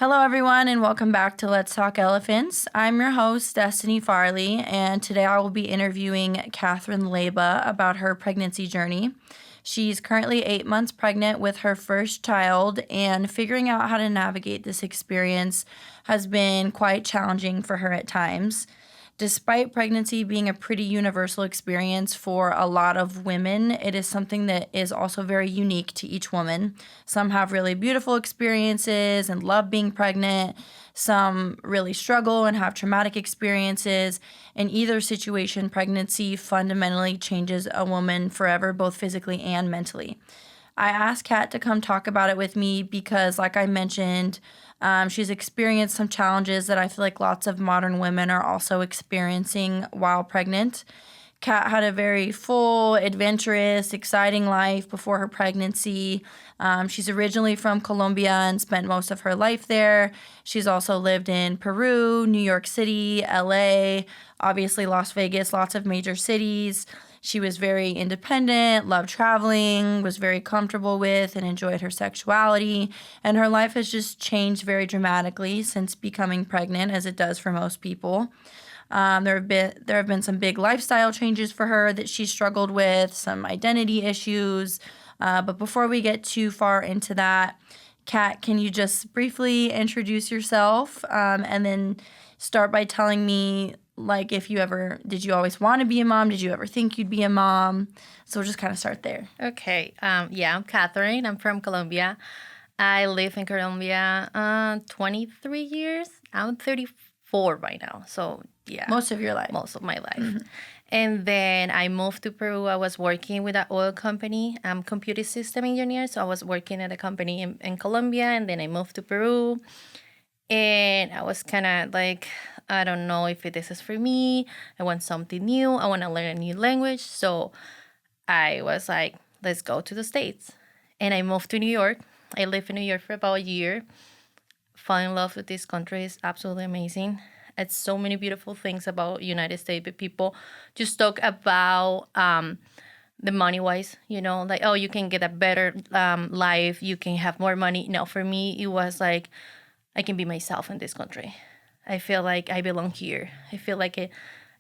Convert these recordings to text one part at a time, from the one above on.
Hello, everyone, and welcome back to Let's Talk Elephants. I'm your host, Destiny Farley, and today I will be interviewing Katherine Leiva about her pregnancy journey. She's currently 8 months pregnant with her first child, and figuring out how to navigate this experience has been quite challenging for her at times. Despite pregnancy being a pretty universal experience for a lot of women, it is something that is also very unique to each woman. Some have really beautiful experiences and love being pregnant. Some really struggle and have traumatic experiences. In either situation, pregnancy fundamentally changes a woman forever, both physically and mentally. I asked Kat to come talk about it with me because, like I mentioned, she's experienced some challenges that I feel like lots of modern women are also experiencing while pregnant. Kat had a very full, adventurous, exciting life before her pregnancy. She's originally from Colombia and spent most of her life there. She's also lived in Peru, New York City, LA, obviously Las Vegas, lots of major cities. She was very independent, loved traveling, was very comfortable with and enjoyed her sexuality, and her life has just changed very dramatically since becoming pregnant, as it does for most people. There have been some big lifestyle changes for her that she struggled with, some identity issues. But before we get too far into that, Kat, can you just briefly introduce yourself and then start by telling me, like, did you always want to be a mom? Did you ever think you'd be a mom? So we'll just kind of start there. Okay. I'm Katherine. I'm from Colombia. I live in Colombia 23 years. I'm 34 right now. So, yeah. Most of your life. Most of my life. Mm-hmm. And then I moved to Peru. I was working with an oil company. I'm computer system engineer. So I was working at a company in Colombia. And then I moved to Peru. And I was kind of like, I don't know if this is for me. I want something new. I want to learn a new language. So I was like, let's go to the States. And I moved to New York. I lived in New York for about a year. Fell in love with this country. It's absolutely amazing. It's so many beautiful things about United States, but people just talk about the money-wise, like, oh, you can get a better life. You can have more money. No, for me, it was like, I can be myself in this country. I feel like I belong here. I feel like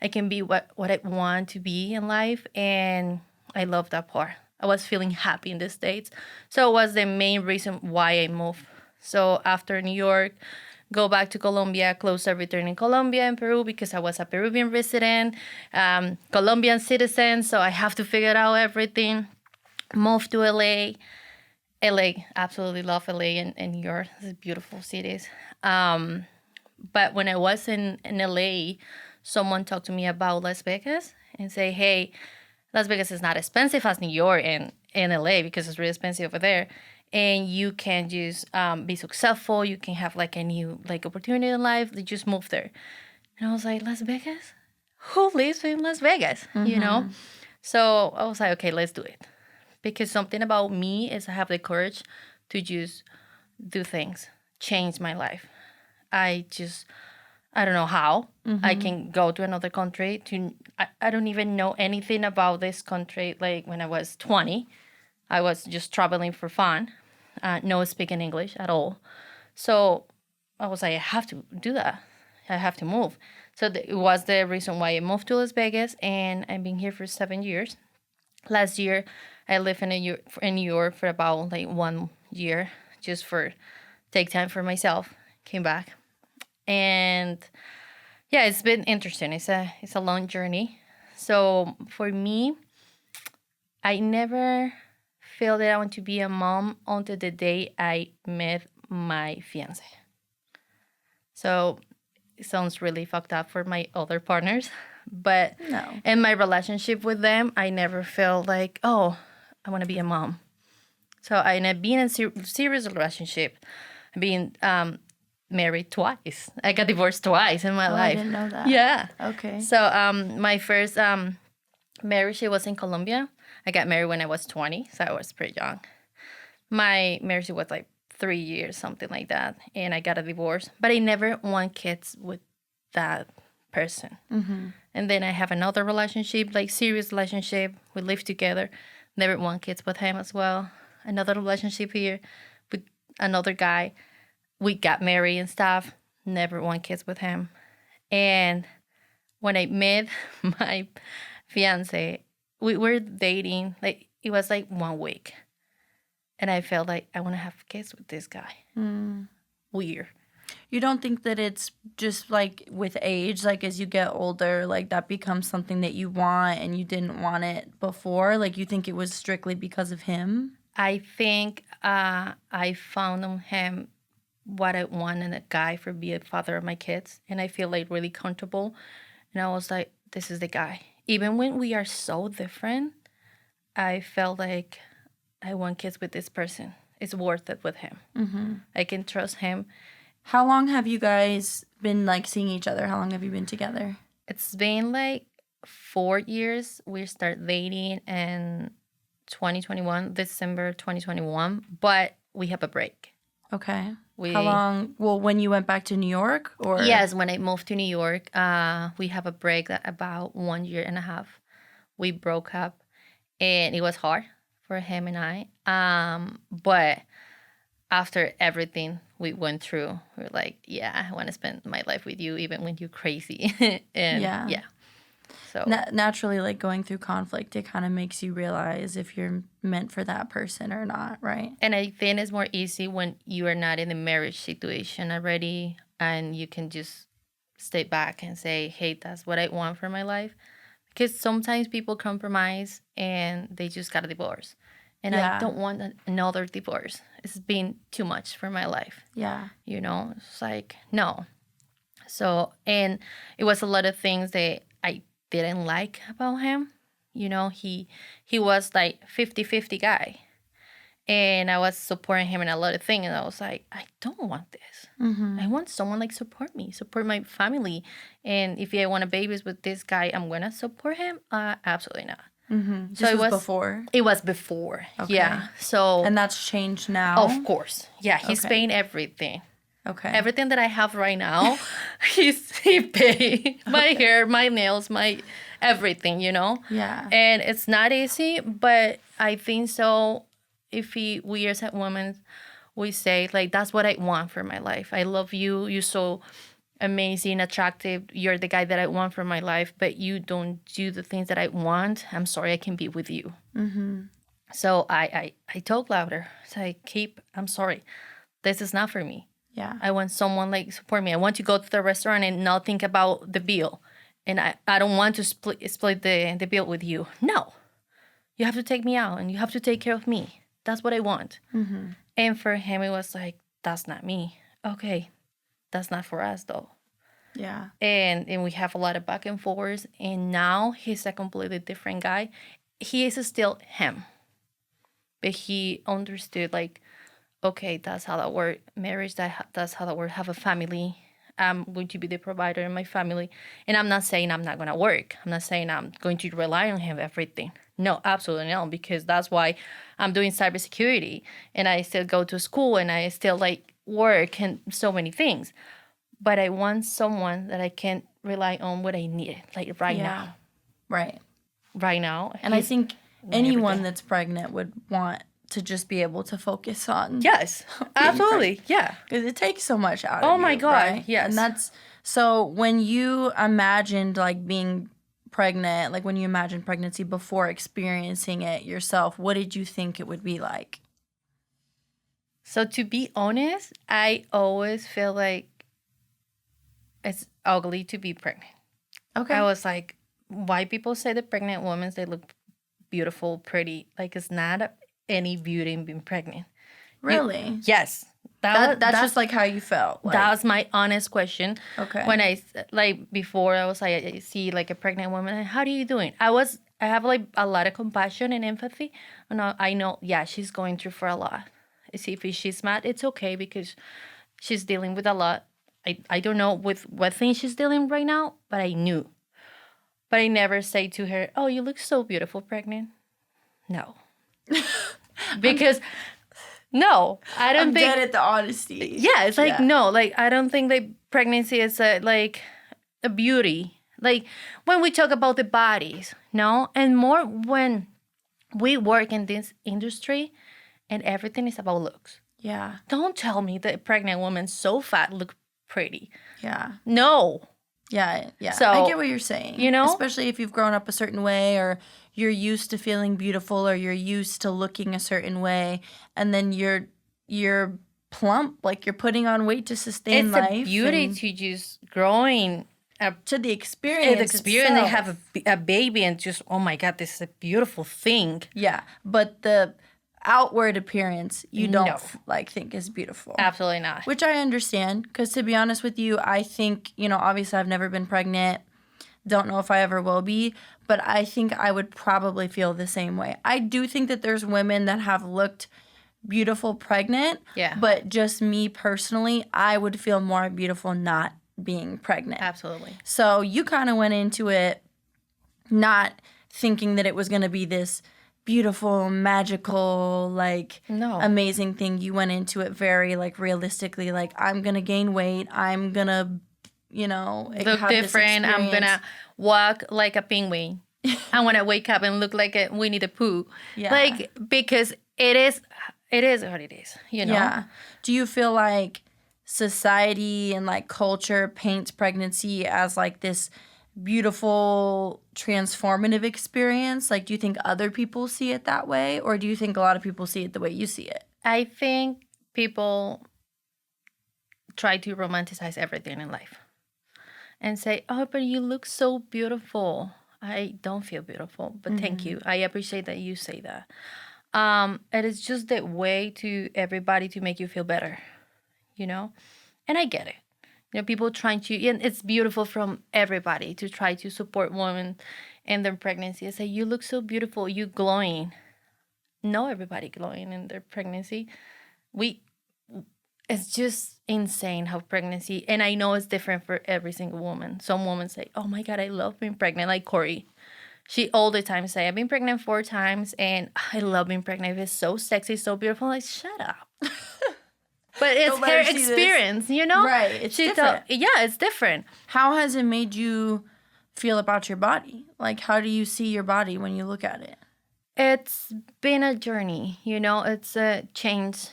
I can be what I want to be in life, and I love that part. I was feeling happy in the States. So it was the main reason why I moved. So after New York, go back to Colombia, close everything in Colombia and Peru because I was a Peruvian resident, Colombian citizen, so I have to figure out everything. Moved to LA. LA, absolutely love LA and New York. It's beautiful cities. But when I was in LA, someone talked to me about Las Vegas and say, hey, Las Vegas is not expensive as New York and LA because it's really expensive over there. And you can just be successful. You can have like a new opportunity in life. They just move there. And I was like, Las Vegas? Who lives in Las Vegas? Mm-hmm. So I was like, okay, let's do it. Because something about me is I have the courage to just do things, change my life. I don't know how. Mm-hmm. I can go to another country. I don't even know anything about this country. Like when I was 20, I was just traveling for fun, no speaking English at all. So I was like, I have to do that. I have to move. So it was the reason why I moved to Las Vegas, and I've been here for 7 years. Last year, I lived in New York for about 1 year, just for take time for myself. Came back, and yeah, it's been interesting. It's a long journey. So for me, I never feel that I want to be a mom until the day I met my fiancé. So it sounds really fucked up for my other partners. But no. In my relationship with them, I never felt like, oh, I want to be a mom. So I've been in a serious relationship. I've been married twice. I got divorced twice in my life. I didn't know that. Yeah. Okay. So my first marriage, it was in Colombia. I got married when I was 20, so I was pretty young. My marriage was 3 years, something like that, and I got a divorce. But I never want kids with that person. Mm-hmm. And then I have another relationship, serious relationship. We live together. Never want kids with him as well. Another relationship here with another guy. we got married and stuff. Never want kids with him. And when I met my fiance, we were dating. Like, it was like 1 week. And I felt like I want to have kids with this guy. Weird. You don't think that it's just like with age, like as you get older, like that becomes something that you want and you didn't want it before? Like you think it was strictly because of him? I think I found on him what I want in a guy for be a father of my kids. And I feel like really comfortable. And I was like, this is the guy. Even when we are so different, I felt like I want kids with this person. It's worth it with him. I can trust him. How long have you guys been like seeing each other? How long have you been together? It's been like 4 years. We started dating in 2021, December 2021, but we have a break. Okay. How long? Well, when you went back to New York, or Yes, when I moved to New York, we have a break that about 1.5 years. We broke up, and it was hard for him and I. But after everything we went through, we were like, yeah, I want to spend my life with you, even when you're crazy. And yeah. So naturally, like going through conflict, it kind of makes you realize if you're meant for that person or not, right? And I think it's more easy when you are not in a marriage situation already, and you can just stay back and say, hey, that's what I want for my life. Because sometimes people compromise and they just got a divorce. And I don't want another divorce. It's been too much for my life. Yeah. You know, it's like, no. So, and it was a lot of things that I didn't like about him. You know, he was like 50-50 guy. And I was supporting him in a lot of things. And I was like, I don't want this. I want someone like support me, support my family. And if I want to babies with this guy, I'm going to support him? Absolutely not. So it was before? It was before, okay. Yeah. So and that's changed now? Of course. Yeah, he's paying everything. Okay. Everything that I have right now, he paid. My hair, my nails, my everything, you know? Yeah. And it's not easy, but I think so. If we as women, we say, like, that's what I want for my life. I love you. You're so amazing, attractive. You're the guy that I want for my life, but you don't do the things that I want. I'm sorry, I can't be with you. So I talk louder. So I'm sorry. This is not for me. Yeah. I want someone like support me. I want to go to the restaurant and not think about the bill. And I don't want to split the bill with you. No. You have to take me out and you have to take care of me. That's what I want. And for him, it was like, that's not me. Okay. That's not for us, though. Yeah. And we have a lot of back and forth. And now he's a completely different guy. He is still him. But he understood, like, okay, that's how that works. Marriage, that's how that works. Have a family. I'm going to be the provider in my family. And I'm not saying I'm not going to work. I'm not saying I'm going to rely on him everything. No, absolutely not. Because that's why I'm doing cybersecurity. And I still go to school and I still, like, work and so many things. But I want someone that I can rely on what I need, like right now. Right now. And I think anyone that's pregnant would want to just be able to focus on yes, absolutely. Yeah, because it takes so much out of you. Oh my God, right? yes. And that's so when you imagined like being pregnant, like when you imagined pregnancy before experiencing it yourself, what did you think it would be like? So to be honest, I always feel like it's ugly to be pregnant. Okay. I was like, why people say the pregnant women, they look beautiful, pretty. Like, it's not any beauty in being pregnant. Really? Yes. That's just like how you felt. Like. That was my honest question. Okay. When before I was like, I see like a pregnant woman, how are you doing? I have like a lot of compassion and empathy. And I know, yeah, she's going through for a lot. See, if she's mad, it's okay because she's dealing with a lot. I don't know with what thing she's dealing right now, but I knew. But I never say to her, oh, you look so beautiful pregnant. No. Because, no, I don't think. I'm dead at the honesty. Yeah, it's like, no, like, I don't think that pregnancy is like a beauty. Like, when we talk about the bodies, no? And more when we work in this industry and everything is about looks. Yeah. Don't tell me that a pregnant woman so fat look pretty. Yeah. No. Yeah. Yeah. So, I get what you're saying. you know? Especially if you've grown up a certain way, or you're used to feeling beautiful, or you're used to looking a certain way, and then you're plump, like you're putting on weight to sustain It's life. a beauty to just growing to the experience. the experience. They itself. have a baby and just, oh my God, this is a beautiful thing. Yeah, but the outward appearance you don't No. think is beautiful. Absolutely not. Which I understand, because to be honest with you, I think, obviously I've never been pregnant. Don't know if I ever will be, but I think I would probably feel the same way. I do think that there's women that have looked beautiful pregnant, Yeah. but just me personally, I would feel more beautiful not being pregnant. Absolutely. So you kind of went into it not thinking that it was going to be this beautiful, magical, No. amazing thing. You went into it very, realistically, I'm going to gain weight. I'm going to, Look have different. This I'm going to walk like a penguin. I want to wake up and look like a Winnie the Pooh. Yeah. Because it is what it is, Yeah. Do you feel like society and culture paints pregnancy as this beautiful transformative experience? Do you think other people see it that way, or do you think a lot of people see it the way you see it? I think people try to romanticize everything in life and say, oh, but you look so beautiful. I don't feel beautiful, but thank you. I appreciate that you say that. It is just the way to everybody to make you feel better, and I get it. People trying to, and it's beautiful from everybody to try to support women in their pregnancy and say, you look so beautiful, you glowing. No, everybody glowing in their pregnancy. It's just insane how pregnancy, and I know it's different for every single woman. Some women say, oh my God, I love being pregnant, like Corey. She all the time say, I've been pregnant 4 times and I love being pregnant. It's so sexy, so beautiful. I'm like, shut up. But it's her experience, Right. It's different. It's different. How has it made you feel about your body? How do you see your body when you look at it? It's been a journey, it's a change.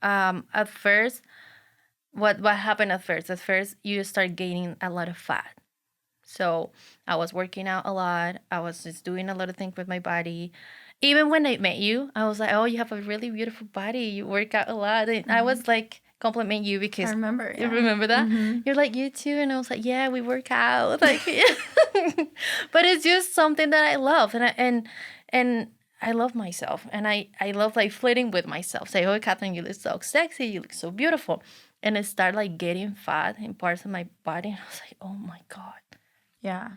At first, what happened at first? At first, you start gaining a lot of fat. So I was working out a lot. I was just doing a lot of things with my body. Even when I met you, I was like, oh, you have a really beautiful body. You work out a lot. And I was compliment you because I remember. You remember that? You're like, you too. And I was like, yeah, we work out. But it's just something that I love. And I love myself. And I love flirting with myself. Say, oh, Katherine, you look so sexy. You look so beautiful. And I start getting fat in parts of my body. And I was like, oh my God. Yeah.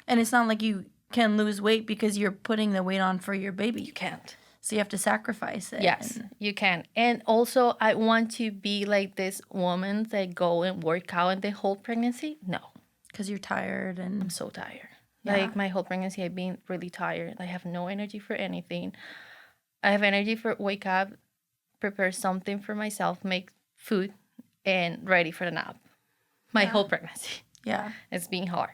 And it's not like you can lose weight because you're putting the weight on for your baby. You can't. So you have to sacrifice it. Yes, you can. And also, I want to be like this woman that go and work out in the whole pregnancy. No. Because you're tired and... I'm so tired. Yeah. My whole pregnancy, I've been really tired. I have no energy for anything. I have energy for wake up, prepare something for myself, make food, and ready for the nap. My whole pregnancy. Yeah. It's been hard.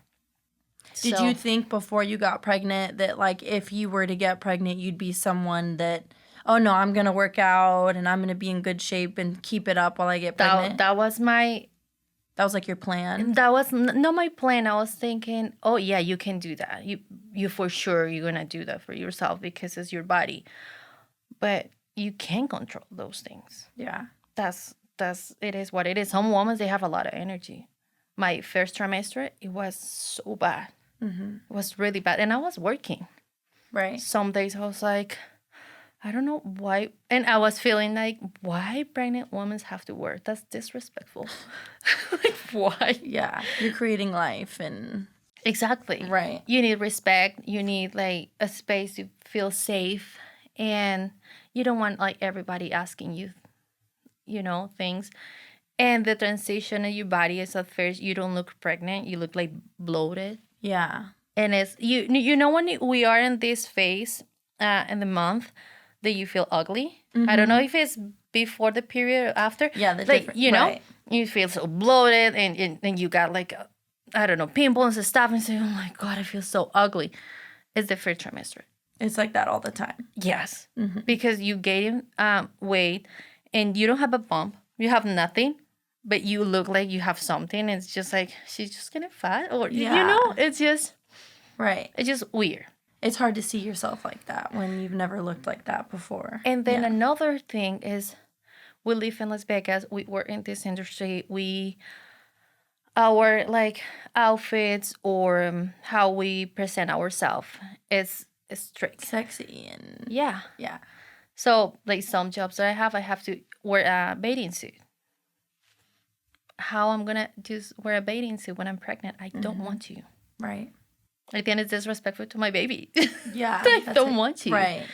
Did you think before you got pregnant that, if you were to get pregnant, you'd be someone that, oh, no, I'm going to work out and I'm going to be in good shape and keep it up while I get pregnant? That was my... That was, your plan? That was not my plan. I was thinking, oh, yeah, you can do that. You for sure, you're going to do that for yourself because it's your body. But you can't control those things. Yeah. It is what it is. Some women, they have a lot of energy. My first trimester, it was so bad. It was really bad. And I was working. Right. Some days I was like, I don't know why. And I was feeling like, why pregnant women have to work? That's disrespectful. Why? Yeah. You're creating life and... Exactly. Right. You need respect. You need a space to feel safe. And you don't want everybody asking you, things. And the transition in your body is at first you don't look pregnant. You look bloated. Yeah. And it's when we are in this phase in the month that you feel ugly. I don't know if it's before the period or after. Yeah, the different, right. You feel so bloated and you got I don't know, pimples and stuff and say, oh my God, I feel so ugly. It's the first trimester. It's like that all the time. Yes. Because you gain weight and you don't have a bump, you have nothing, but you look like you have something. It's just like, she's just getting fat, or it's just right. It's just weird. It's hard to see yourself like that when you've never looked like that before. And then another thing is, we live in Las Vegas. We work in this industry. Our like outfits or how we present ourselves is strict, sexy, and yeah. yeah. So like some jobs that I have to wear a bathing suit. How I'm gonna just wear a bathing suit when I'm pregnant? I don't want to. Right. I think it's disrespectful to my baby. Yeah. I don't want to. Right.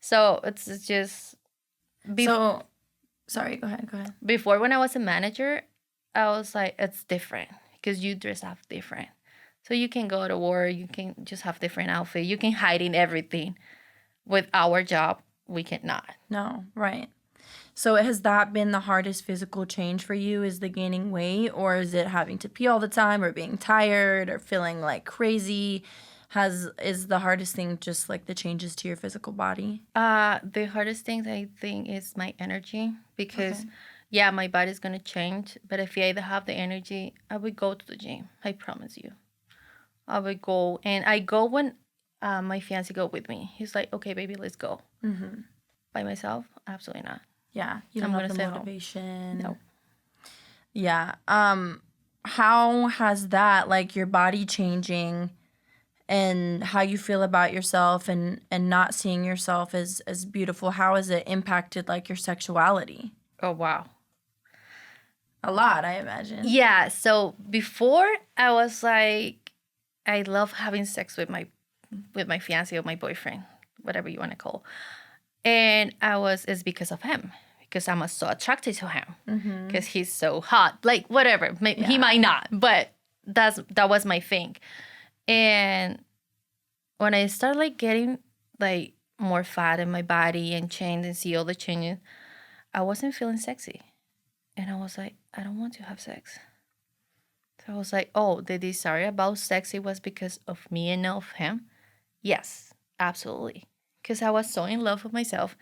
So it's just. Sorry, go ahead. Before, when I was a manager, I was like, it's different because you dress up different. So you can go to work, you can just have different outfit, you can hide in everything. With our job, we cannot. No, right. So has that been the hardest physical change for you, is the gaining weight, or is it having to pee all the time, or being tired, or feeling like crazy? Is the hardest thing just like the changes to your physical body? The hardest thing I think is my energy, because my body's gonna change. But if I have the energy, I would go to the gym. I promise you, I would go, and I go when my fiancé go with me. He's like, okay, baby, let's go. By myself, absolutely not. Yeah, you don't have the motivation. No. Yeah. How has that, like your body changing and how you feel about yourself and not seeing yourself as beautiful, how has it impacted like your sexuality? Oh, wow. A lot, I imagine. Yeah. So before, I was like, I love having sex with my fiancé or my boyfriend, whatever you want to call. And it's because of him, because I'm so attracted to him, because he's so hot. Like whatever, he might not, but that was my thing. And when I started like getting like more fat in my body and change and see all the changes, I wasn't feeling sexy. And I was like, I don't want to have sex. So I was like, oh, the desire about sexy was because of me and not of him? Yes, absolutely. Because I was so in love with myself.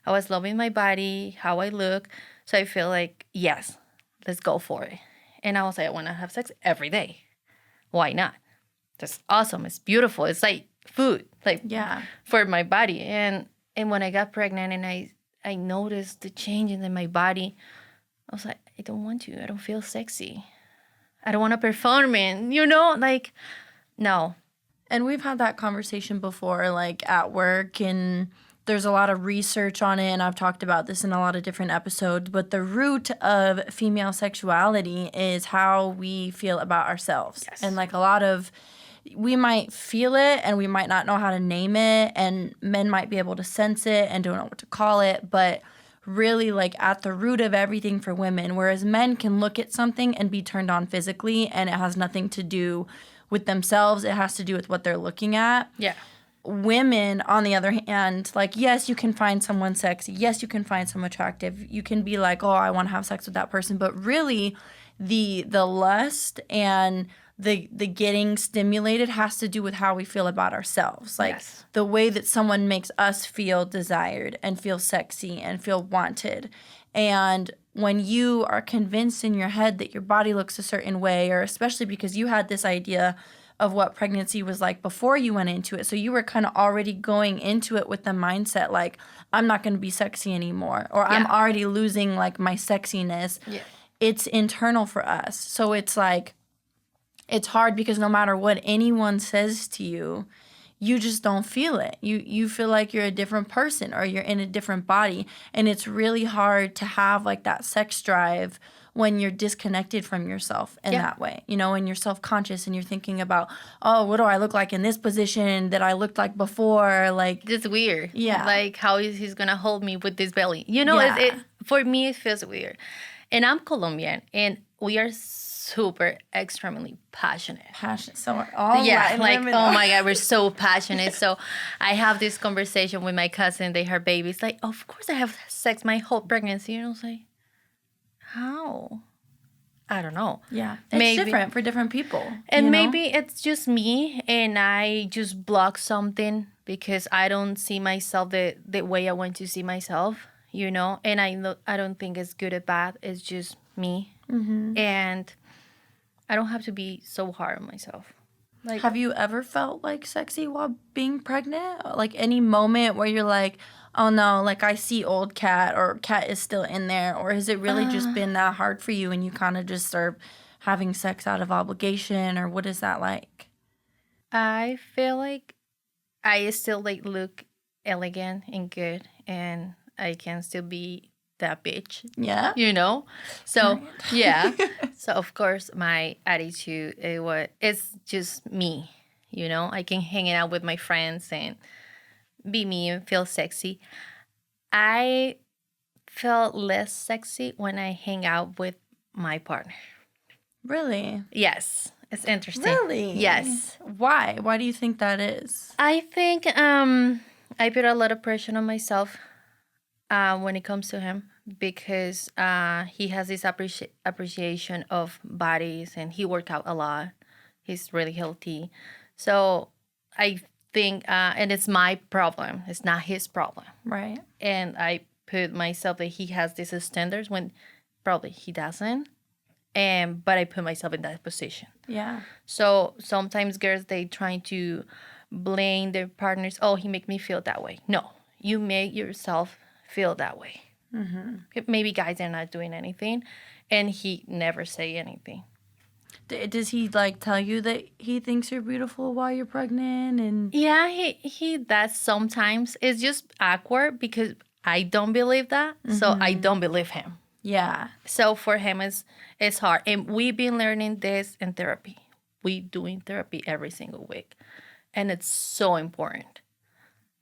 I was loving my body, how I look. So I feel like, yes, let's go for it. And I was like, I want to have sex every day. Why not? That's awesome. It's beautiful. It's like food, like for my body. And when I got pregnant and I noticed the changes in my body, I was like, I don't want to. I don't feel sexy. I don't want to perform in, like, no. And we've had that conversation before, like at work, and there's a lot of research on it, and I've talked about this in a lot of different episodes, but the root of female sexuality is how we feel about ourselves. Yes. And like we might feel it and we might not know how to name it, and men might be able to sense it and don't know what to call it, but really like at the root of everything for women, whereas men can look at something and be turned on physically and it has nothing to do with themselves, it has to do with what they're looking at. Yeah. Women, on the other hand, like, yes, you can find someone sexy. Yes, you can find someone attractive. You can be like, oh, I want to have sex with that person. But really, the lust and the getting stimulated has to do with how we feel about ourselves. Like the way that someone makes us feel desired and feel sexy and feel wanted. And when you are convinced in your head that your body looks a certain way, or especially because you had this idea of what pregnancy was like before you went into it. So you were kind of already going into it with the mindset like, I'm not going to be sexy anymore, or I'm already losing like my sexiness. Yeah. It's internal for us. So it's like, it's hard because no matter what anyone says to you, you just don't feel it. You feel like you're a different person or you're in a different body. And it's really hard to have like that sex drive when you're disconnected from yourself in that way, and you're self-conscious and you're thinking about, oh, what do I look like in this position that I looked like before? Like, it's weird. Yeah. Like, how is he going to hold me with this belly? For me, it feels weird. And I'm Colombian, and we are super extremely passionate. So all Latin women oh my God, we're so passionate. So I have this conversation with my cousin. They have babies. Like, of course I have sex my whole pregnancy. And I was like, how? I don't know. Yeah, it's different for different people. And maybe it's just me, and I just block something because I don't see myself the way I want to see myself. And I don't think it's good or bad. It's just me. And I don't have to be so hard on myself. Like, Have you ever felt like sexy while being pregnant? Like any moment where you're like, oh no, like I see old Cat or Cat is still in there? Or has it really just been that hard for you and you kind of just start having sex out of obligation? Or what is that like? I feel like I still like look elegant and good, and I can still be that bitch, Yeah? So Period. yeah, so of course my attitude it's just me. I can hang it out with my friends and be me and feel sexy. I felt less sexy when I hang out with my partner. Really? Yes, it's interesting. Really? Yes. Why? Why do you think that is? I think I put a lot of pressure on myself when it comes to him because he has this appreciation of bodies and he worked out a lot. He's really healthy. So I think, and it's my problem. It's not his problem. Right. And I put myself that he has these standards when probably he doesn't. But I put myself in that position. Yeah. So sometimes girls, they try to blame their partners. Oh, he make me feel that way. No, you make yourself feel that way. Maybe guys are not doing anything, and he never say anything. Does he like tell you that he thinks you're beautiful while you're pregnant? And Yeah, he does sometimes. It's just awkward because I don't believe that, so I don't believe him. yeah. So for him, it's hard, and we've been learning this in therapy. We doing therapy every single week, and it's so important.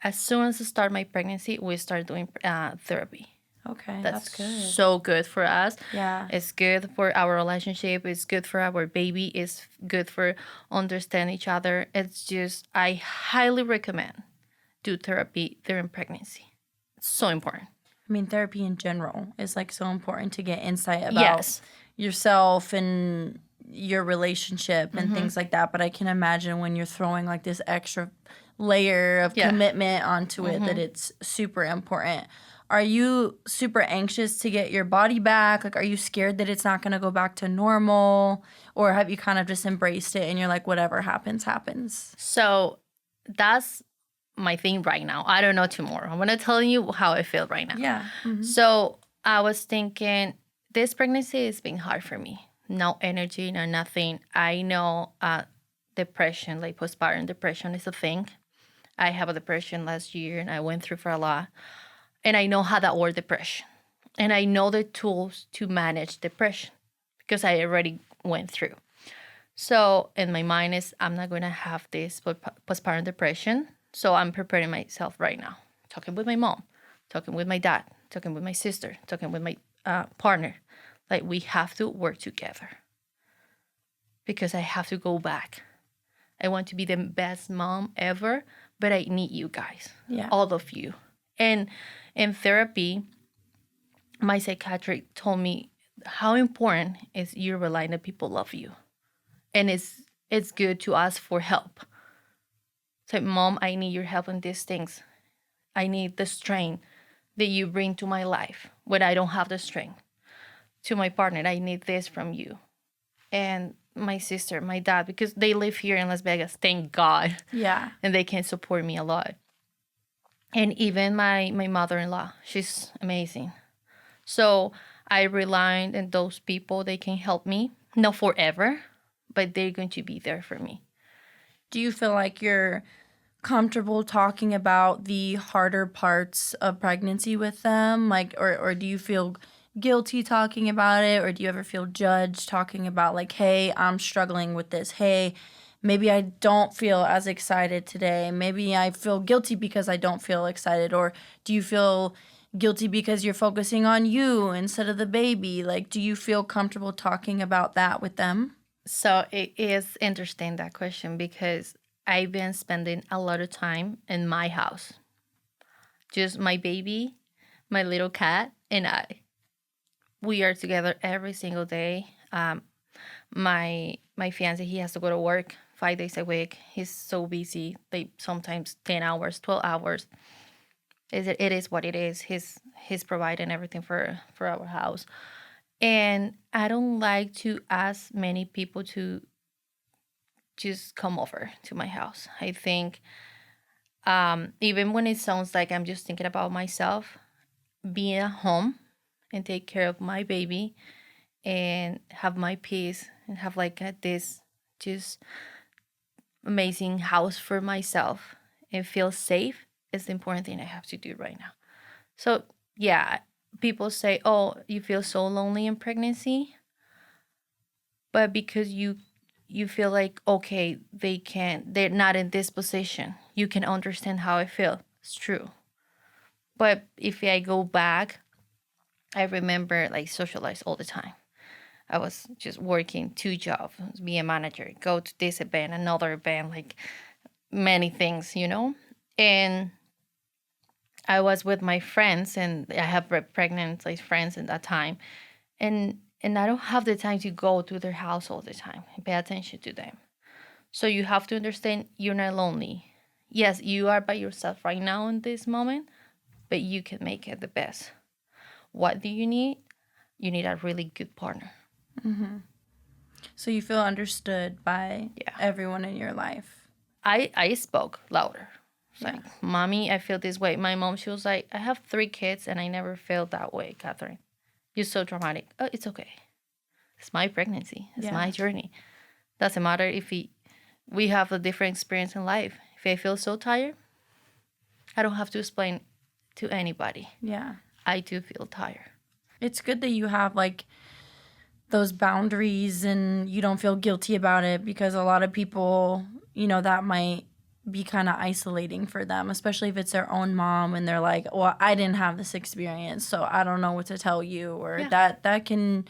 As soon as I start my pregnancy, we start doing therapy. Okay, That's that's good. so good for us. Yeah. It's good for our relationship. It's good for our baby. It's good for understand each other. It's just, I highly recommend do therapy during pregnancy. It's so important. I mean, therapy in general is like so important to get insight about Yes. yourself and your relationship and things like that. But I can imagine when you're throwing like this extra layer of commitment onto it that it's super important. Are you super anxious to get your body back? Like, are you scared that it's not going to go back to normal? Or have you kind of just embraced it and you're like, whatever happens, happens? So that's my thing right now. I don't know tomorrow. I'm going to tell you how I feel right now. Yeah. So I was thinking, this pregnancy has been hard for me. No energy, no nothing. I know depression, like postpartum depression is a thing. I have a depression last year and I went through for a lot. And I know how that works, depression. And I know the tools to manage depression because I already went through. So in my mind is I'm not going to have this postpartum depression. So I'm preparing myself right now. Talking with my mom, talking with my dad, talking with my sister, talking with my partner. Like we have to work together because I have to go back. I want to be the best mom ever, but I need you guys, all of you. And in therapy, my psychiatrist told me how important is you relying that people love you. And it's good to ask for help. Say, Mom, I need your help in these things. I need the strength that you bring to my life when I don't have the strength. To my partner, I need this from you. And my sister, my dad, because they live here in Las Vegas, thank God. Yeah. And they can support me a lot. And even my mother-in-law, she's amazing. So I rely on those people. They can help me, not forever, but they're going to be there for me. Do you feel like you're comfortable talking about the harder parts of pregnancy with them? Like, or do you feel guilty talking about it? Or do you ever feel judged talking about like, hey, I'm struggling with this. Hey, maybe I don't feel as excited today. Maybe I feel guilty because I don't feel excited. Or do you feel guilty because you're focusing on you instead of the baby? Like, do you feel comfortable talking about that with them? So it is interesting, that question, because I've been spending a lot of time in my house. Just my baby, my little cat, and I. We are together every single day. My fiancé, he has to go to work 5 days a week. He's so busy, like sometimes 10 hours, 12 hours. It is what it is. He's providing everything for our house. And I don't like to ask many people to just come over to my house. I think even when it sounds like I'm just thinking about myself, being at home and take care of my baby and have my peace and have like this just amazing house for myself and feel safe is the important thing I have to do right now. So yeah, people say, "Oh, you feel so lonely in pregnancy," but because you feel like, okay, they're not in this position. You can understand how I feel. It's true. But if I go back, I remember like socialize all the time. I was just working 2 jobs, be a manager, go to this event, another event, like many things, And I was with my friends, and I have pregnant like friends at that time, and I don't have the time to go to their house all the time and pay attention to them. So you have to understand you're not lonely. Yes, you are by yourself right now in this moment, but you can make it the best. What do you need? You need a really good partner. So you feel understood by Yeah. everyone in your life. I spoke louder. It's Yeah. like, Mommy, I feel this way. My mom, she was like, I have 3 kids and I never felt that way, Catherine. You're so dramatic. Oh, it's okay. It's my pregnancy. It's Yeah. my journey. Doesn't matter if we have a different experience in life. If I feel so tired, I don't have to explain to anybody. Yeah. I do feel tired. It's good that you have like those boundaries and you don't feel guilty about it, because a lot of people, that might be kind of isolating for them, especially if it's their own mom and they're like, well, I didn't have this experience, so I don't know what to tell you, or Yeah. that can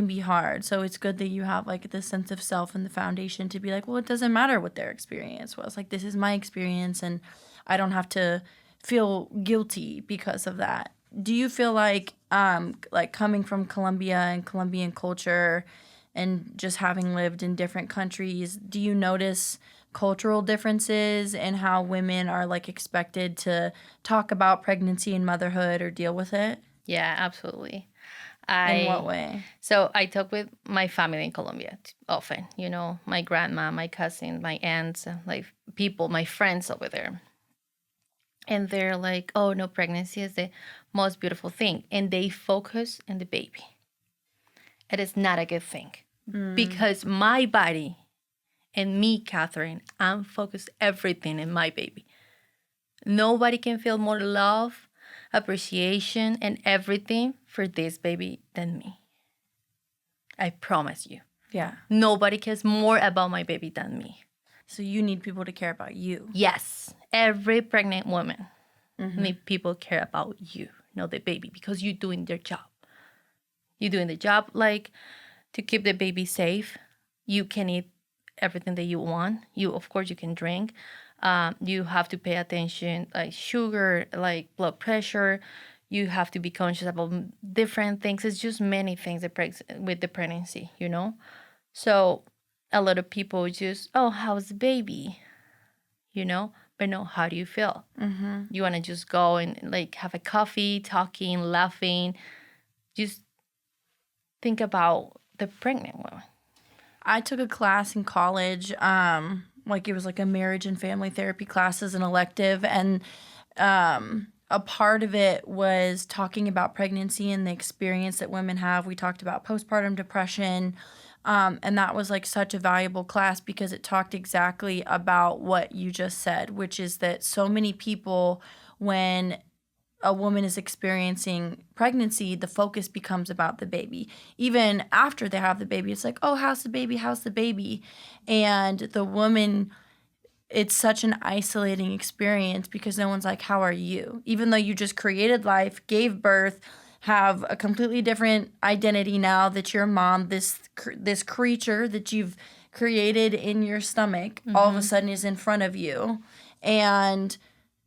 be hard. So it's good that you have like this sense of self and the foundation to be like, well, it doesn't matter what their experience was. Like, this is my experience and I don't have to feel guilty because of that. Do you feel like coming from Colombia and Colombian culture and just having lived in different countries, do you notice cultural differences in how women are like expected to talk about pregnancy and motherhood or deal with it? Yeah, absolutely. In what way? So I talk with my family in Colombia often, my grandma, my cousin, my aunts, like people, my friends over there. And they're like, oh, no, pregnancy is the most beautiful thing. And they focus on the baby. It is not a good thing. Because my body and me, Catherine, I'm focused everything in my baby. Nobody can feel more love, appreciation, and everything for this baby than me. I promise you. Yeah. Nobody cares more about my baby than me. So you need people to care about you. Yes. Every pregnant woman need people care about you, not the baby, because you're doing their job. You're doing the job like to keep the baby safe. You can eat everything that you want. Of course, you can drink. You have to pay attention, like sugar, like blood pressure. You have to be conscious about different things. It's just many things with the pregnancy, So a lot of people just, oh, how's the baby? But no, how do you feel? You want to just go and like have a coffee, talking, laughing. Just think about the pregnant woman. I took a class in college, like it was like a marriage and family therapy class as an elective, and a part of it was talking about pregnancy and the experience that women have. We talked about postpartum depression, and that was like such a valuable class because it talked exactly about what you just said, which is that so many people, when a woman is experiencing pregnancy, the focus becomes about the baby. Even after they have the baby, it's like, oh, how's the baby? How's the baby? And the woman, it's such an isolating experience because no one's like, how are you? Even though you just created life, gave birth, have a completely different identity now that you're a mom, this creature that you've created in your stomach all of a sudden is in front of you. And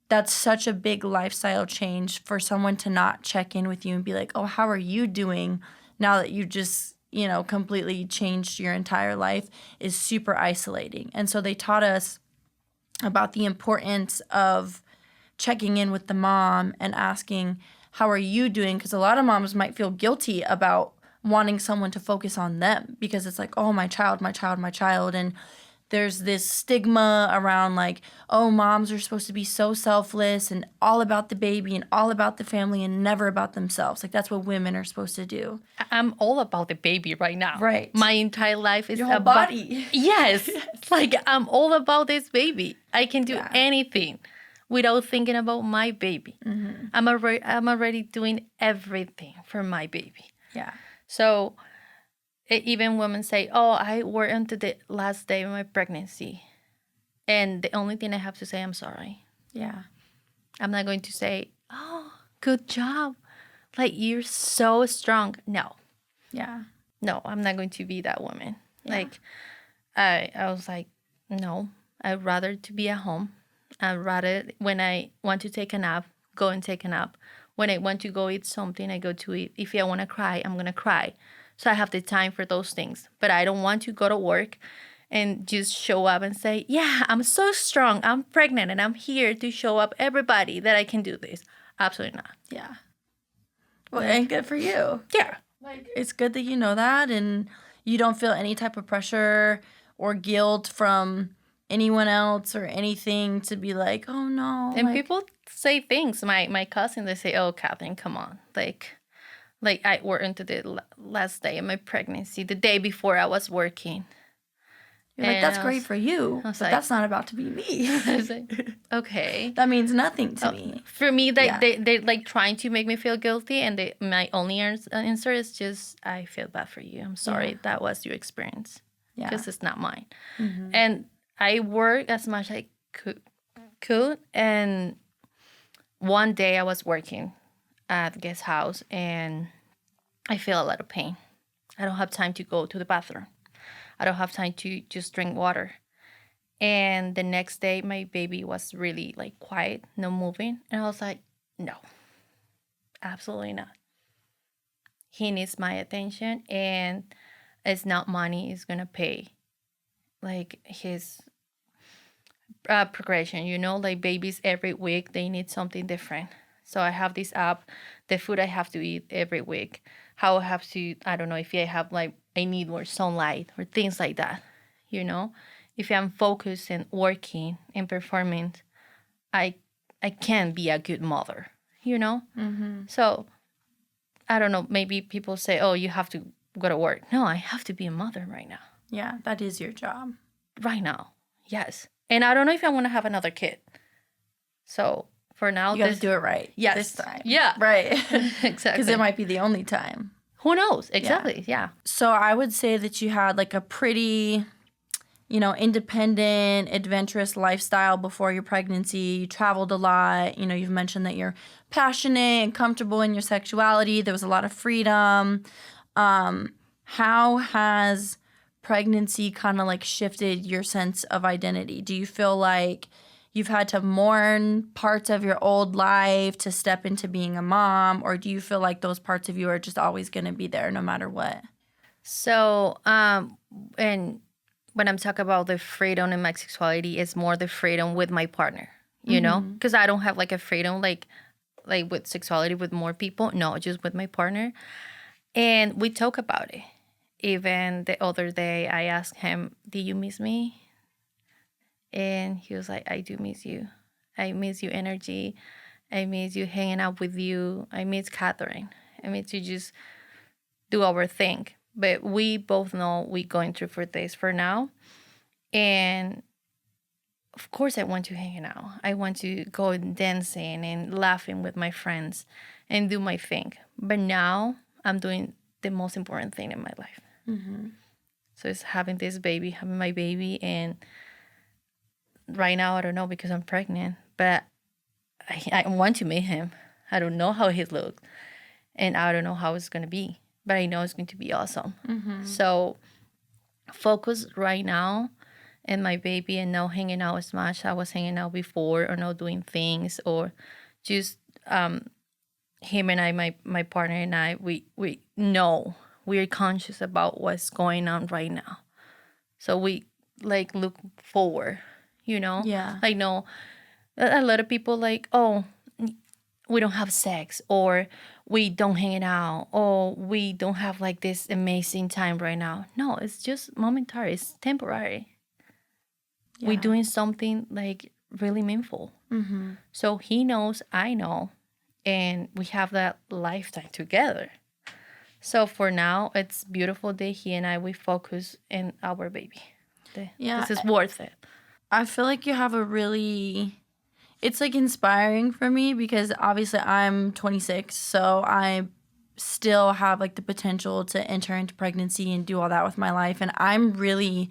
that's such a big lifestyle change for someone to not check in with you and be like, oh, how are you doing now that you just, completely changed your entire life, is super isolating. And so they taught us about the importance of checking in with the mom and asking, how are you doing? Because a lot of moms might feel guilty about wanting someone to focus on them because it's like, oh, my child, my child, my child. And there's this stigma around like, oh, moms are supposed to be so selfless and all about the baby and all about the family and never about themselves. Like, that's what women are supposed to do. I'm all about the baby right now. Right. My entire life is Your whole about body. Yes. Like, I'm all about this baby. I can do anything without thinking about my baby. Mm-hmm. I'm already doing everything for my baby. Yeah. So even women say, oh, I worked until the last day of my pregnancy. And the only thing I have to say, I'm sorry. Yeah. I'm not going to say, oh, good job. Like, you're so strong. No. Yeah. No, I'm not going to be that woman. Yeah. Like, I was like, no, I'd rather to be at home. I'd rather, when I want to take a nap, go and take a nap. When I want to go eat something, I go to eat. If I want to cry, I'm going to cry. So I have the time for those things. But I don't want to go to work and just show up and say, yeah, I'm so strong. I'm pregnant and I'm here to show up everybody that I can do this. Absolutely not. Yeah. Well, it ain't good for you. Yeah. Like, it's good that you know that and you don't feel any type of pressure or guilt from anyone else or anything to be like, oh, no. And like, people say things. My cousin, they say, oh, Katherine, come on. Like I worked into the last day of my pregnancy, the day before I was working. You're like, that's great for you, but like, that's not about to be me. I was like, okay. That means nothing to me. For me, they're like trying to make me feel guilty, and my only answer is just, I feel bad for you. I'm sorry that was your experience. Yeah. Because it's not mine. Mm-hmm. And I worked as much as I could. And one day I was working at the guest house, and I feel a lot of pain. I don't have time to go to the bathroom. I don't have time to just drink water. And the next day, my baby was really like quiet, no moving. And I was like, no, absolutely not. He needs my attention, and it's not money is going to pay like his progression, like babies every week, they need something different. So I have this app, the food I have to eat every week, how I have to, I don't know, if I have like, I need more sunlight or things like that, If I'm focused and working and performing, I can be a good mother, Mm-hmm. So I don't know, maybe people say, oh, you have to go to work. No, I have to be a mother right now. Yeah, that is your job. Right now, yes. And I don't know if I want to have another kid. So for now, you got to do it right. Yes. This time. Yeah. Right. Exactly. Because it might be the only time. Who knows? Exactly. Yeah. So I would say that you had like a pretty, independent, adventurous lifestyle before your pregnancy. You traveled a lot. You've mentioned that you're passionate and comfortable in your sexuality. There was a lot of freedom. How has pregnancy kind of like shifted your sense of identity? Do you feel like you've had to mourn parts of your old life to step into being a mom, or do you feel like those parts of you are just always going to be there no matter what? So, and when I'm talking about the freedom in my sexuality, it's more the freedom with my partner, because I don't have like a freedom like with sexuality with more people. No, just with my partner. And we talk about it. Even the other day, I asked him, do you miss me? And he was like, I do miss you. I miss your energy. I miss you hanging out with you. I miss Katherine. I miss to just do our thing. But we both know we're going through for this for now. And of course I want to hang out. I want to go dancing and laughing with my friends and do my thing. But now I'm doing the most important thing in my life. Mm-hmm. So it's having my baby, and right now, I don't know because I'm pregnant, but I want to meet him. I don't know how he looks, and I don't know how it's going to be, but I know it's going to be awesome. Mm-hmm. So focus right now and my baby, and not hanging out as much I was hanging out before, or not doing things, or just him and I, my partner and I, we know, we are conscious about what's going on right now. So we like look forward, Yeah. Like, no, A lot of people like, oh, we don't have sex, or we don't hang out, or we don't have like this amazing time right now. No, it's just momentary. It's temporary. Yeah. We're doing something like really meaningful. Mm-hmm. So he knows, I know, and we have that lifetime together. So for now, it's beautiful that he and I, we focus in our baby. Yeah. This is worth it. I feel like you have a really, it's like inspiring for me because obviously I'm 26, so I still have like the potential to enter into pregnancy and do all that with my life. And I'm really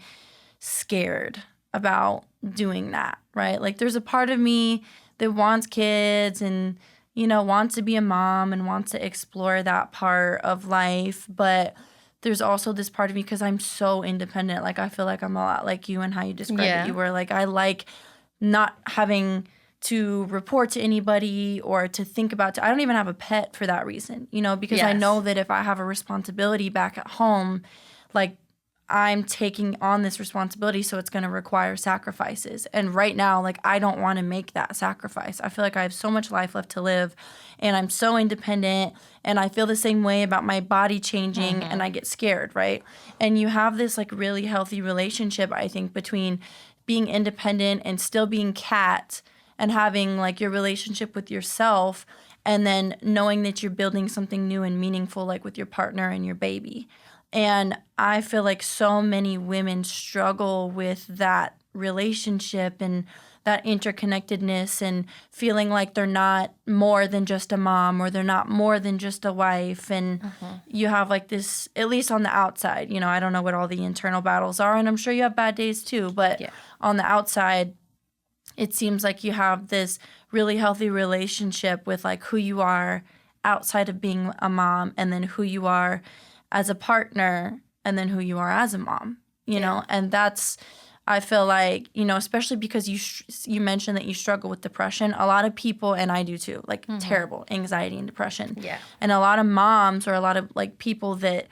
scared about doing that, right? Like there's a part of me that wants kids and, wants to be a mom and wants to explore that part of life. But there's also this part of me because I'm so independent. Like I feel like I'm a lot like you and how you described it. You were like, I like not having to report to anybody or to think about. I don't even have a pet for that reason, because I know that if I have a responsibility back at home, like I'm taking on this responsibility, so it's going to require sacrifices. And right now, like, I don't want to make that sacrifice. I feel like I have so much life left to live, and I'm so independent, and I feel the same way about my body changing, and I get scared, right? And you have this, like, really healthy relationship, I think, between being independent and still being Kat and having, like, your relationship with yourself, and then knowing that you're building something new and meaningful, like, with your partner and your baby. And I feel like so many women struggle with that relationship and that interconnectedness and feeling like they're not more than just a mom or they're not more than just a wife. And you have like this, at least on the outside, I don't know what all the internal battles are, and I'm sure you have bad days too, but on the outside, it seems like you have this really healthy relationship with like who you are outside of being a mom and then who you are as a partner and then who you are as a mom, know? And that's, I feel like, especially because you mentioned that you struggle with depression. A lot of people, and I do too, like terrible anxiety and depression. Yeah. And a lot of moms or a lot of like people that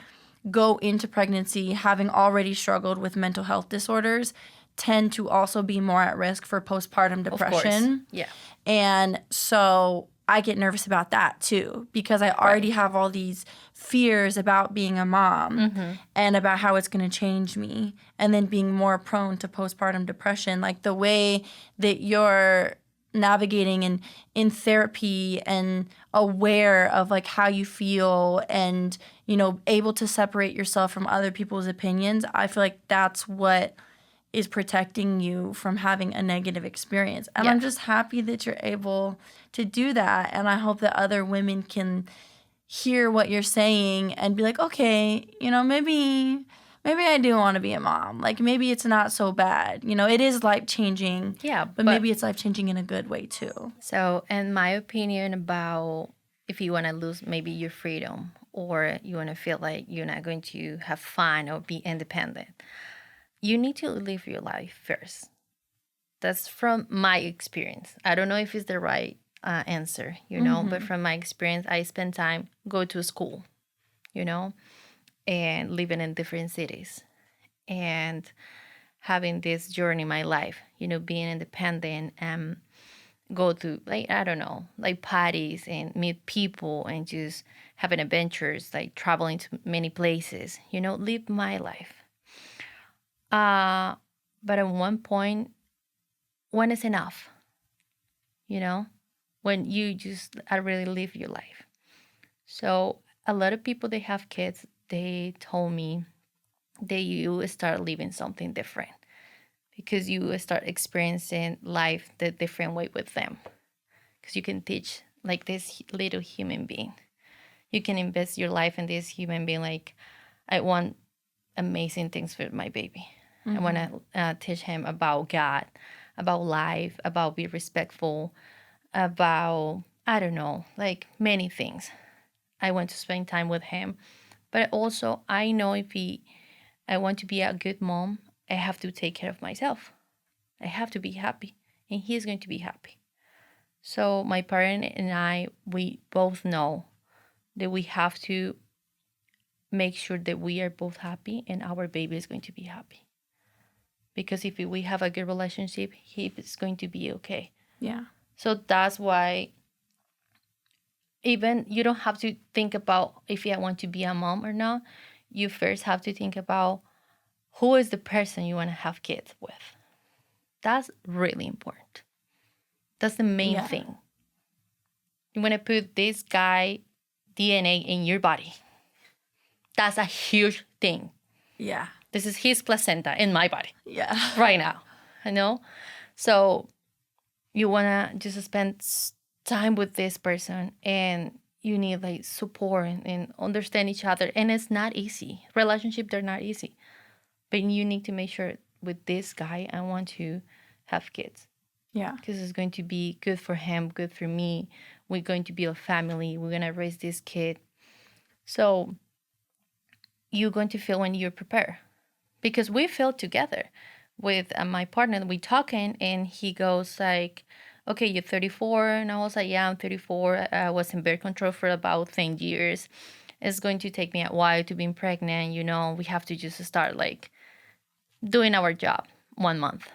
go into pregnancy having already struggled with mental health disorders tend to also be more at risk for postpartum depression. Of course. Yeah. And so I get nervous about that too because I already have all these fears about being a mom and about how it's going to change me, and then being more prone to postpartum depression. Like the way that you're navigating and in therapy and aware of like how you feel and, able to separate yourself from other people's opinions, I feel like that's what is protecting you from having a negative experience. And I'm just happy that you're able to do that. And I hope that other women can hear what you're saying and be like, okay, maybe I do want to be a mom. Like maybe it's not so bad. It is life-changing. Yeah. But maybe it's life-changing in a good way too. So, in my opinion about if you want to lose maybe your freedom or you want to feel like you're not going to have fun or be independent, you need to live your life first. That's from my experience. I don't know if it's the right answer, but from my experience, I spend time go to school, and living in different cities and having this journey in my life, being independent and go to like, I don't know, like parties and meet people and just having adventures, like traveling to many places, live my life. But at one point, when is enough? When you just really live your life. So a lot of people they have kids, they told me that you start living something different because you start experiencing life the different way with them. Because you can teach like this little human being. You can invest your life in this human being. Like, I want amazing things for my baby. I want to teach him about God, about life, about be respectful, about, I don't know, like many things. I want to spend time with him. But also, I know I want to be a good mom, I have to take care of myself. I have to be happy, and he's going to be happy. So my parent and I, we both know that we have to make sure that we are both happy and our baby is going to be happy. Because if we have a good relationship, he is going to be okay. Yeah. So that's why even you don't have to think about if I want to be a mom or not. You first have to think about who is the person you want to have kids with. That's really important. That's the main Yeah. thing. You want to put this guy DNA in your body. That's a huge thing. Yeah. This is his placenta in my body Yeah. right now. You know? So you want to just spend time with this person, and you need like support and understand each other. And it's not easy. Relationships, they're not easy. But you need to make sure with this guy, I want to have kids. Yeah. Because it's going to be good for him, good for me. We're going to be a family. We're going to raise this kid. So you're going to feel when you're prepared. Because we feel together with my partner. We talking, and he goes like, okay, you're 34. And I was like, yeah, I'm 34. I was in birth control for about 10 years. It's going to take me a while to be pregnant. You know, we have to just start like doing our job 1 month.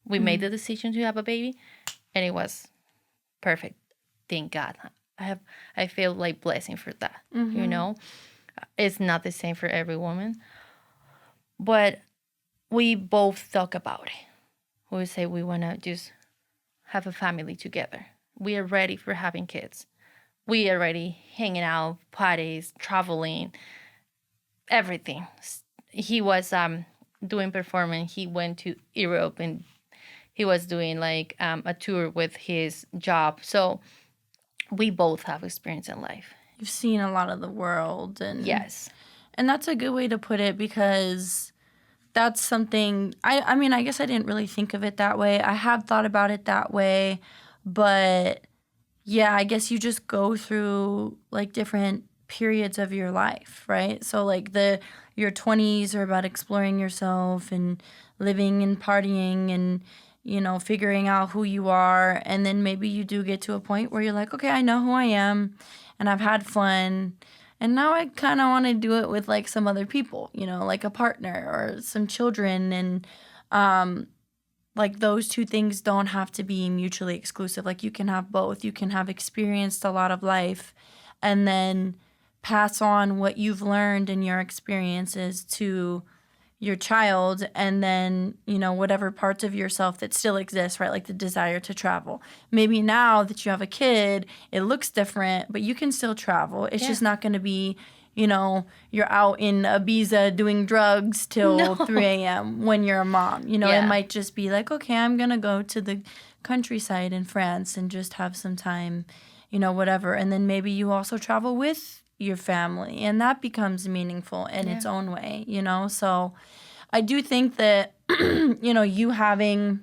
We made the decision to have a baby, and it was perfect. Thank God. I feel like blessing for that. You know, it's not the same for every woman, but we both talk about it. We say we want to just have a family together. We are ready for having kids. We are ready hanging out, parties, traveling, everything. He was doing performance. He went to Europe, and he was doing like a tour with his job. So we both have experience in life. You've seen a lot of the world, and Yes. and that's a good way to put it, because that's something I mean, I guess I didn't really think of it that way. I have thought about it that way, but yeah, I guess you just go through like different periods of your life, right? So like your 20s are about exploring yourself and living and partying and figuring out who you are, and then maybe you do get to a point where you're like, okay, I know who I am and I've had fun. And now I kind of want to do it with like some other people, like a partner or some children. And like those two things don't have to be mutually exclusive. Like you can have both. You can have experienced a lot of life and then pass on what you've learned in your experiences to your child, and then whatever parts of yourself that still exist, right, like the desire to travel. Maybe now that you have a kid, it looks different, but you can still travel. It's just not going to be you're out in Ibiza doing drugs till No. 3 a.m. when you're a mom. It might just be like, okay, I'm going to go to the countryside in France and just have some time, whatever. And then maybe you also travel with your family, and that becomes meaningful in its own way, So I do think that, you having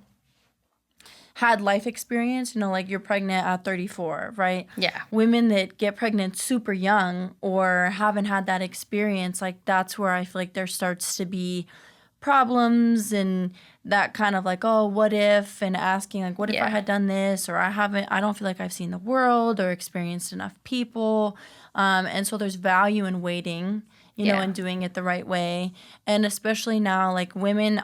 had life experience, like you're pregnant at 34, right? Yeah. Women that get pregnant super young or haven't had that experience, like that's where I feel like there starts to be problems and that kind of like, oh, what if, and asking like, what if I had done this, or I don't feel like I've seen the world or experienced enough people. And so there's value in waiting, and doing it the right way. And especially now, like women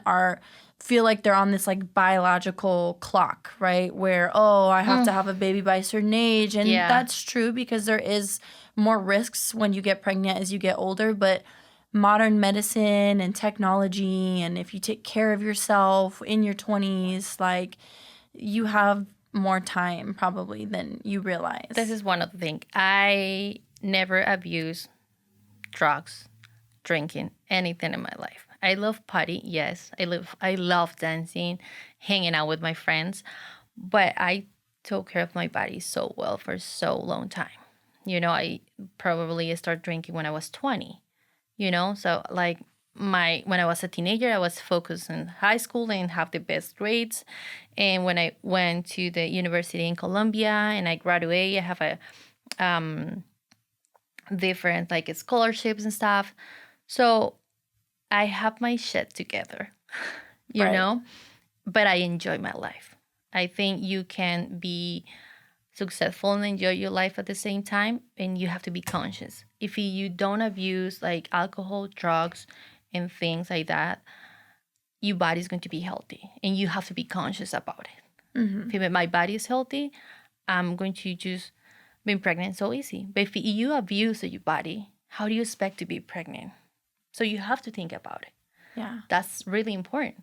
feel like they're on this like biological clock, right? Where, oh, I have to have a baby by a certain age. And that's true because there is more risks when you get pregnant as you get older, but modern medicine and technology, and if you take care of yourself in your 20s, like you have more time probably than you realize. This is one of the things. I never abuse drugs, drinking, anything in my life. I love party, yes. I love dancing, hanging out with my friends, but I took care of my body so well for so long time. I probably started drinking when I was 20. So like when I was a teenager, I was focused in high school and have the best grades. And when I went to the university in Colombia and I graduated, I have a different like scholarships and stuff. So I have my shit together, you know, but I enjoy my life. I think you can be successful and enjoy your life at the same time, and you have to be conscious. If you don't abuse like alcohol, drugs, and things like that, your body's going to be healthy, and you have to be conscious about it. If my body is healthy, I'm going to just be pregnant so easy. But if you abuse your body, how do you expect to be pregnant? So you have to think about it. Yeah. That's really important.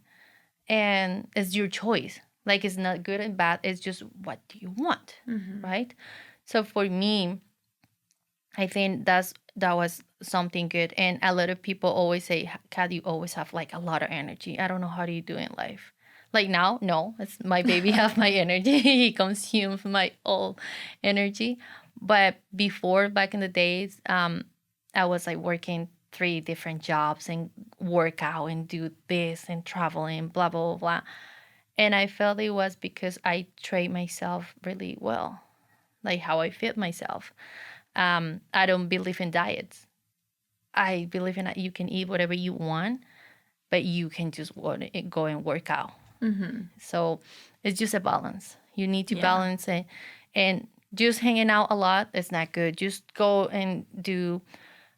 And it's your choice. Like, it's not good and bad. It's just, what do you want, right? So for me, I think that was something good. And a lot of people always say, Kat, you always have like a lot of energy. I don't know, how do you do in life? Like now, no, it's my baby have my energy. He consumes my all energy. But before, back in the days, I was like working 3 different jobs and work out and do this and traveling, blah, blah, blah, blah. And I felt it was because I trained myself really well, like how I fit myself. I don't believe in diets. I believe in that you can eat whatever you want, but you can just go and work out. So it's just a balance. You need to balance it. And just hanging out a lot is not good. Just go and do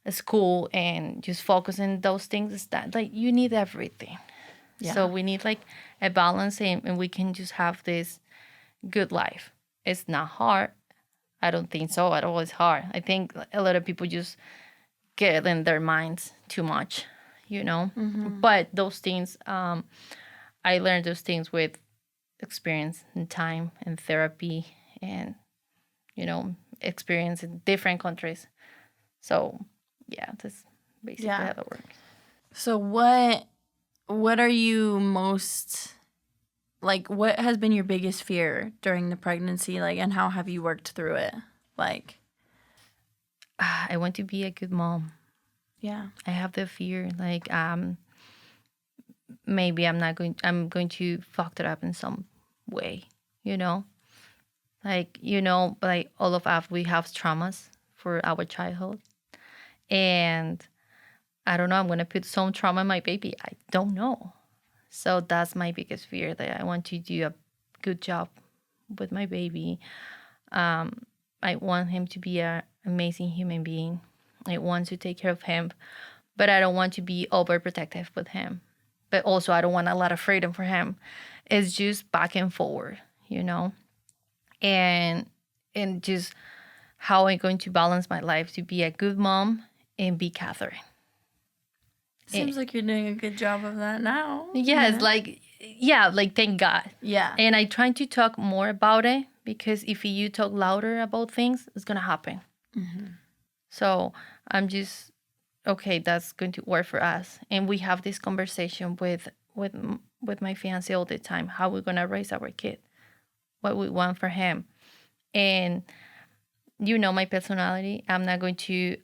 a school and just focus on those things. Is that like you need everything. Yeah. So we need like a balance, and we can just have this good life. It's not hard. I don't think so at all. It's hard. I think a lot of people just get in their minds too much, But those things, I learned those things with experience and time and therapy and, experience in different countries. So, yeah, that's basically how that works. So what are you most, like, what has been your biggest fear during the pregnancy, like, and how have you worked through it? Like, I want to be a good mom. yeah. I have the fear, like, maybe I'm going to fuck it up in some way, Like, like all of us, we have traumas for our childhood. And I don't know, I'm going to put some trauma in my baby. I don't know. So that's my biggest fear, that I want to do a good job with my baby. I want him to be an amazing human being. I want to take care of him, but I don't want to be overprotective with him. But also, I don't want a lot of freedom for him. It's just back and forward, and just how I'm going to balance my life to be a good mom and be Katherine. Seems like you're doing a good job of that now. Yes, like thank God. Yeah. And I try to talk more about it, because if you talk louder about things, it's gonna happen. So I'm just, okay, that's going to work for us. And we have this conversation with my fiancé all the time, how we're gonna raise our kid, what we want for him. And my personality, I'm not going to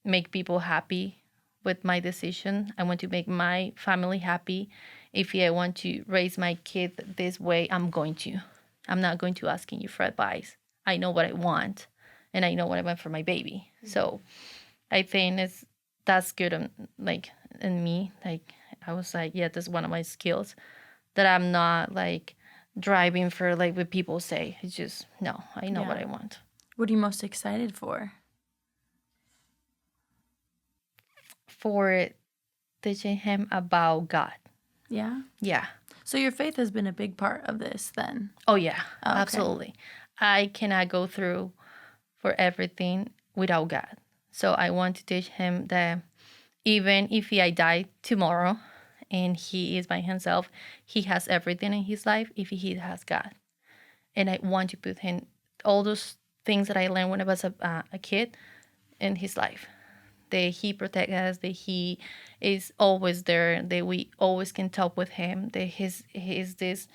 make people happy with my decision. I want to make my family happy. If I want to raise my kid this way, I'm going to. I'm not going to asking you for advice. I know what I want, and I know what I want for my baby. So I think that's good in me. Like, I was like, yeah, that's one of my skills, that I'm not like driving for like what people say. It's just, no, I know what I want. What are you most excited for? For teaching him about God. Yeah. Yeah. So your faith has been a big part of this then. Oh, yeah. Oh, okay. Absolutely. I cannot go through for everything without God. So I want to teach him that even if I die tomorrow and he is by himself, he has everything in his life if he has God. And I want to put him all those things that I learned when I was a kid in his life. That he protects us, that he is always there, that we always can talk with him, that he's this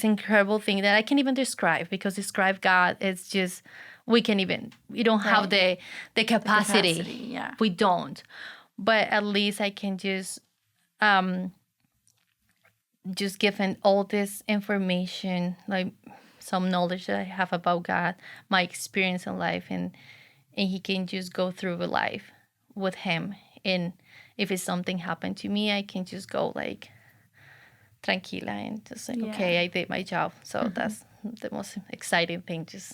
incredible thing that I can't even describe, because describe God, it's just, we don't have the capacity. Yeah. We don't. But at least I can just give him all this information, like some knowledge that I have about God, my experience in life, and he can just go through life with him. And if it's something happened to me, I can just go like tranquila and just like, okay, I did my job. So that's the most exciting thing, just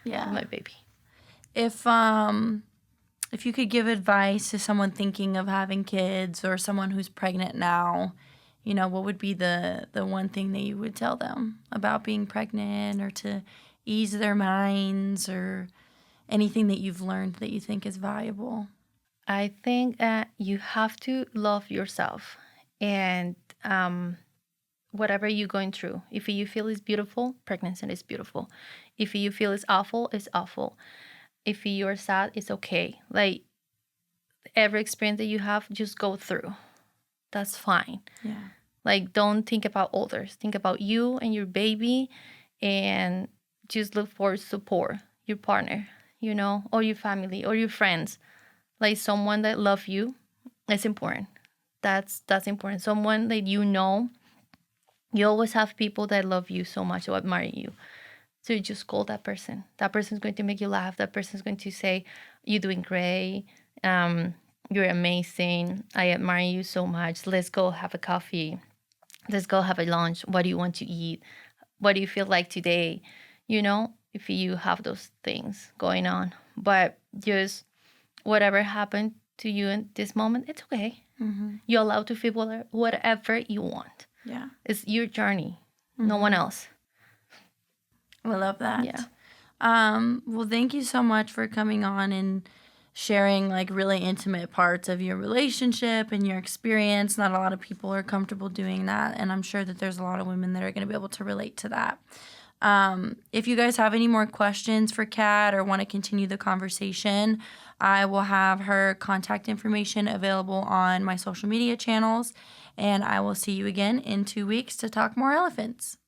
with my baby. If you could give advice to someone thinking of having kids, or someone who's pregnant now, what would be the one thing that you would tell them about being pregnant, or to ease their minds, or anything that you've learned that you think is valuable? I think you have to love yourself, and whatever you're going through. If you feel it's beautiful, pregnancy is beautiful. If you feel it's awful, it's awful. If you're sad, it's okay. Like, every experience that you have, just go through. That's fine. Yeah. Like, don't think about others. Think about you and your baby, and just look for support, your partner, or your family or your friends. Like, someone that love you is important. That's important. Someone that you always have people that love you so much or admire you. So you just call that person. That person's going to make you laugh. That person's going to say, "You're doing great. You're amazing. I admire you so much. Let's go have a coffee. Let's go have a lunch. What do you want to eat? What do you feel like today?" If you have those things going on. But just whatever happened to you in this moment, it's okay. Mm-hmm. You're allowed to feel whatever you want. Yeah. It's your journey, no one else. I love that. Yeah. Well, thank you so much for coming on and sharing like really intimate parts of your relationship and your experience. Not a lot of people are comfortable doing that, and I'm sure that there's a lot of women that are going to be able to relate to that. If you guys have any more questions for Kat or want to continue the conversation, I will have her contact information available on my social media channels, and I will see you again in 2 weeks to talk more elephants.